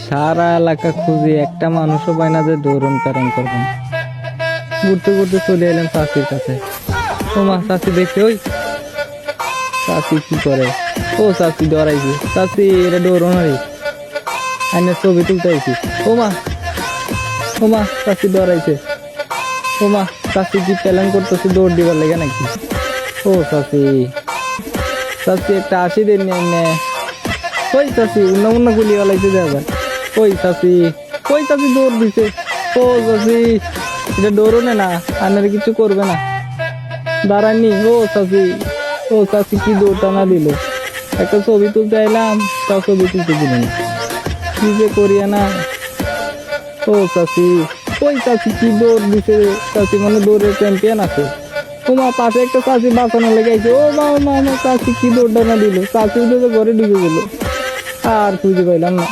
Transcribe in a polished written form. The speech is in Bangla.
সারা এলাকা খুঁজি, একটা মানুষও পাই না যে দৌড়ন প্যারন করবেন। ঘুরতে ঘুরতে চলে এলাম চাষির কাছে। ও মা, চাষি দেখছে, ওই চাষি কি করে? ও চাষি ডরাইছি, চাষি এটা দৌড়ন রে, আইনের ছবি তুলতে আইছি। ও মা, ও মা, চাষি ডরাইছে। ও মা, চাষি কি প্ল্যান করতেছে দৌড় দিবার লেগে নাকি? ও চাষি, চাষি একটা আসি দিন নে। ওই চাষি উন্না মুন্না গুলি গলাইছে দেখা। ওই চাষি, ওই চাষি দৌড় দিছে। ও চাষি, এটা দৌড়নে না, আনের কিছু করবে না, দাঁড়াননি। ও চাষি, ও চাষি কি দৌড়টা না দিল। একটা ছবি তুলতে আইলাম, তাও ছবি তুলতে দিল না, কি যে করিয়া না। ও চাষি, ওই চাষি কি দৌড় দিছে, চাষি মানে দৌড়ের চ্যাম্পিয়ন আছে। ও মা, পাশে একটা চাষি বাঁচানো লেগেছে। ও মা, ও মা, আমার চাষি কি দৌড়টা না দিল, চাষি উঠে ঘরে ঢুকে গেল, আর খুঁজে পাইলাম না।